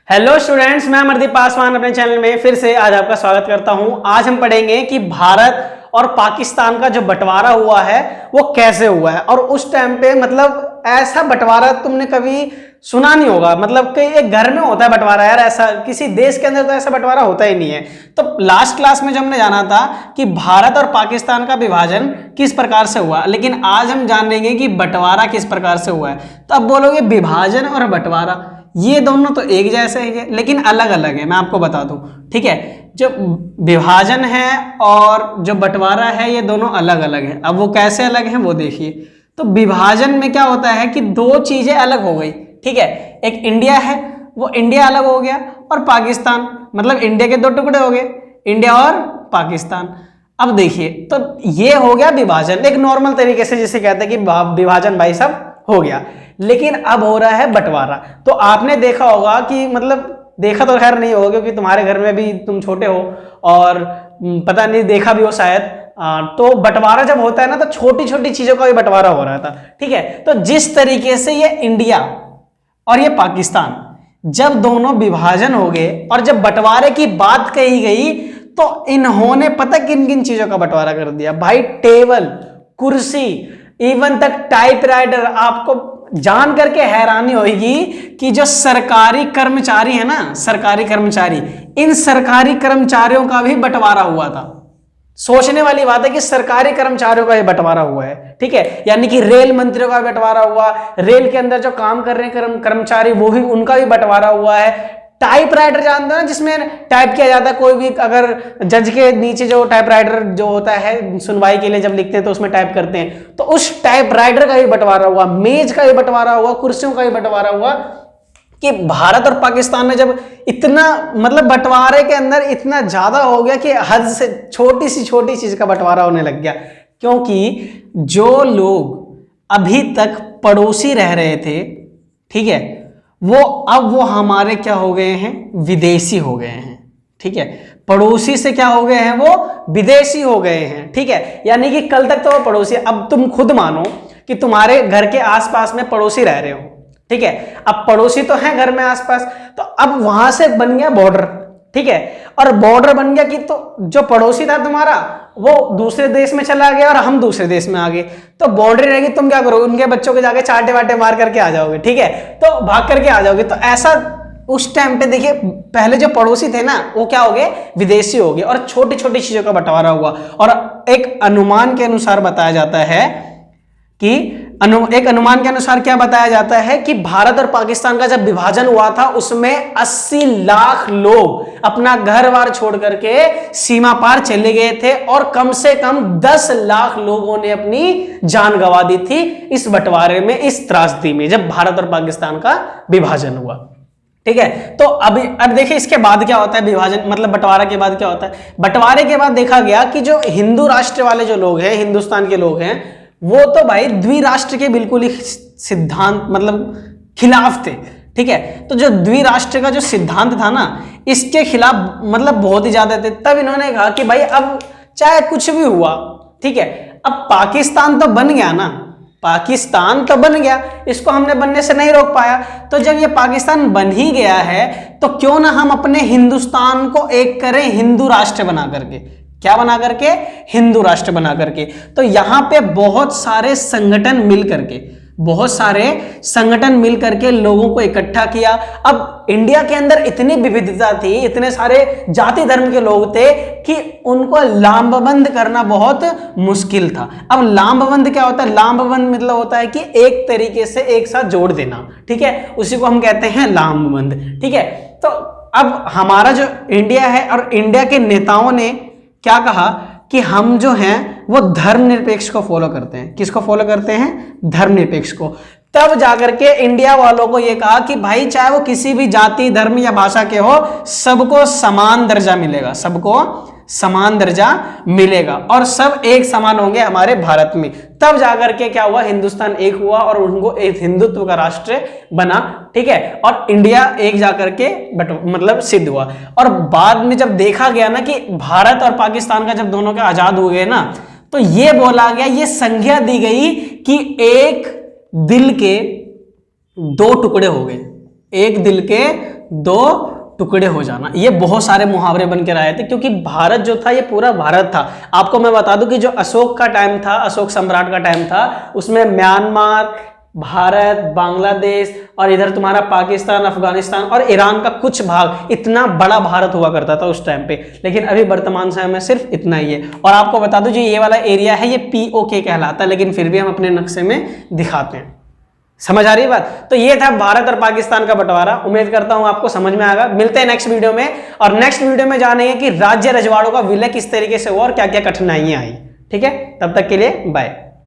Hello students, मैं अमरदीप पासवान अपने channel में फिर से आज आपका स्वागत करता हूं। आज हम पढ़ेंगे कि भारत और पाकिस्तान का जो बंटवारा हुआ है वो कैसे हुआ है। और उस टाइम पे मतलब ऐसा बंटवारा तुमने कभी सुना नहीं होगा। मतलब कि एक घर में होता है बंटवारा यार, ऐसा किसी देश के अंदर तो ऐसा बंटवारा होता ही नहीं है। तो लास्ट क्लास में जो हमने जाना था कि भारत और पाकिस्तान का विभाजन किस प्रकार से हुआ, लेकिन आज हम जानेंगे कि बंटवारा किस प्रकार से हुआ है। तो अब बोलोगे विभाजन और बंटवारा ये दोनों तो एक जैसे हैं लेकिन अलग अलग है। मैं आपको बता दूं, ठीक है। जो विभाजन है और जो बंटवारा है ये दोनों अलग अलग है। अब वो कैसे अलग हैं वो देखिए। तो विभाजन में क्या होता है कि दो चीजें अलग हो गई, ठीक है। एक इंडिया है, वो इंडिया अलग हो गया, और पाकिस्तान मतलब इंडिया के दो टुकड़े हो गए, इंडिया और पाकिस्तान। अब देखिए, तो ये हो गया विभाजन, एक नॉर्मल तरीके से जिसे कहते हैं कि विभाजन भाई सब हो गया। लेकिन अब हो रहा है बंटवारा। तो आपने देखा होगा कि मतलब देखा तो खैर नहीं होगा क्योंकि तुम्हारे घर में भी तुम छोटे हो और पता नहीं देखा भी हो शायद। तो बंटवारा जब होता है ना तो छोटी छोटी चीजों का भी बंटवारा हो रहा था, ठीक है। तो जिस तरीके से ये इंडिया और ये पाकिस्तान जब दोनों विभाजन हो गए और जब बंटवारे की बात कही गई तो इन्होंने पता किन किन चीजों का बंटवारा कर दिया भाई। टेबल, कुर्सी, इवन तक टाइपराइटर। आपको जान करके हैरानी होगी कि जो सरकारी कर्मचारी है ना, सरकारी कर्मचारी, इन सरकारी कर्मचारियों का भी बंटवारा हुआ था। सोचने वाली बात है कि सरकारी कर्मचारियों का भी बंटवारा हुआ है, ठीक है। यानी कि रेल मंत्रियों का बंटवारा हुआ, रेल के अंदर जो काम कर रहे हैं कर्मचारी वो भी, उनका भी बंटवारा हुआ है। टाइपराइटर जानते हो ना, जिसमें टाइप किया जाता है। कोई भी अगर जज के नीचे जो टाइपराइटर जो होता है सुनवाई के लिए जब लिखते हैं तो उसमें टाइप करते हैं, तो उस टाइपराइटर का भी बंटवारा हुआ, मेज का भी बंटवारा हुआ, कुर्सियों का भी बंटवारा हुआ। कि भारत और पाकिस्तान में जब इतना मतलब बंटवारे के अंदर इतना ज्यादा हो गया कि हद से छोटी चीज का बंटवारा होने लग गया। क्योंकि जो लोग अभी तक पड़ोसी रह रहे थे, ठीक है, वो हमारे क्या हो गए हैं, विदेशी हो गए हैं, ठीक है। पड़ोसी से क्या हो गए हैं, वो विदेशी हो गए हैं, ठीक है। यानी कि कल तक तो वो पड़ोसी, अब तुम खुद मानो कि तुम्हारे घर के आसपास में पड़ोसी रह रहे हो, ठीक है। अब पड़ोसी तो हैं घर में आसपास, तो अब वहां से बन गया बॉर्डर, ठीक है। और बॉर्डर बन गया कि तो जो पड़ोसी था तुम्हारा वो दूसरे देश में चला गया और हम दूसरे देश में आ गए, तो बाउंड्री रहेगी। तुम क्या करोगे, उनके बच्चों के जाके चाटे वाटे मार करके आ जाओगे, ठीक है, तो भाग करके आ जाओगे। तो ऐसा उस टाइम पे देखिए, पहले जो पड़ोसी थे ना वो क्या हो गए, विदेशी हो गए, और छोटी छोटी चीजों का बंटवारा हुआ। और एक अनुमान के अनुसार बताया जाता है कि एक अनुमान के अनुसार क्या बताया जाता है कि भारत और पाकिस्तान का जब विभाजन हुआ था उसमें 80 लाख लोग अपना घर बार छोड़ करके सीमा पार चले गए थे, और कम से कम 10 लाख लोगों ने अपनी जान गंवा दी थी इस बंटवारे में, इस त्रासदी में, जब भारत और पाकिस्तान का विभाजन हुआ, ठीक है। तो अब देखिए इसके बाद क्या होता है, विभाजन मतलब बंटवारा के बाद क्या होता है। बंटवारे के बाद देखा गया कि जो हिंदू राष्ट्र वाले जो लोग हैं, हिंदुस्तान के लोग हैं, वो तो भाई द्विराष्ट्र के बिल्कुल ही सिद्धांत मतलब खिलाफ थे, ठीक है। तो जो द्विराष्ट्र का जो सिद्धांत था ना, इसके खिलाफ मतलब बहुत ही ज्यादा थे। तब इन्होंने कहा कि भाई अब चाहे कुछ भी हुआ, ठीक है, अब पाकिस्तान तो बन गया ना, पाकिस्तान तो बन गया, इसको हमने बनने से नहीं रोक पाया। तो जब ये पाकिस्तान बन ही गया है तो क्यों ना हम अपने हिंदुस्तान को एक करें, हिंदू राष्ट्र बना करके। क्या बना करके, हिंदू राष्ट्र बना करके। तो यहां पे बहुत सारे संगठन मिल करके लोगों को इकट्ठा किया। अब इंडिया के अंदर इतनी विविधता थी, इतने सारे जाति धर्म के लोग थे कि उनको लामबंद करना बहुत मुश्किल था। अब लामबंद क्या होता है, लामबंद मतलब होता है कि एक तरीके से एक साथ जोड़ देना, ठीक है, उसी को हम कहते हैं लामबंद, ठीक है। तो अब हमारा जो इंडिया है और इंडिया के नेताओं ने क्या कहा कि हम जो हैं वो धर्मनिरपेक्ष को फॉलो करते हैं। किसको फॉलो करते हैं, धर्मनिरपेक्ष को। तब जाकर के इंडिया वालों को ये कहा कि भाई चाहे वो किसी भी जाति, धर्म या भाषा के हो, सबको समान दर्जा मिलेगा, सबको समान दर्जा मिलेगा और सब एक समान होंगे हमारे भारत में। तब जाकर के क्या हुआ, हिंदुस्तान एक हुआ और उनको एक हिंदुत्व का राष्ट्र बना, ठीक है, और इंडिया एक जाकर के मतलब सिद्ध हुआ। और बाद में जब देखा गया ना कि भारत और पाकिस्तान का जब दोनों के आजाद हो गए ना, तो ये बोला गया, ये संज्ञा दी गई कि एक दिल के दो टुकड़े हो गए, एक दिल के दो टुकड़े हो जाना, ये बहुत सारे मुहावरे बन के आए थे, क्योंकि भारत जो था ये पूरा भारत था। आपको मैं बता दूं कि जो अशोक का टाइम था, अशोक सम्राट का टाइम था, उसमें म्यांमार, भारत, बांग्लादेश और इधर तुम्हारा पाकिस्तान, अफगानिस्तान और ईरान का कुछ भाग, इतना बड़ा भारत हुआ करता था उस टाइम पे। लेकिन अभी वर्तमान समय में सिर्फ इतना ही है। और आपको बता दूं जो ये वाला एरिया है ये POK कहलाता है, लेकिन फिर भी हम अपने नक्शे में दिखाते हैं। समझ आ रही बात? तो ये था भारत और पाकिस्तान का बंटवारा। उम्मीद करता हूं आपको समझ में आएगा। मिलते हैं नेक्स्ट वीडियो में, और नेक्स्ट वीडियो में जानेंगे कि राज्य रजवाड़ों का विलय किस तरीके से हुआ और क्या क्या कठिनाइयां आई। ठीक है, तब तक के लिए बाय।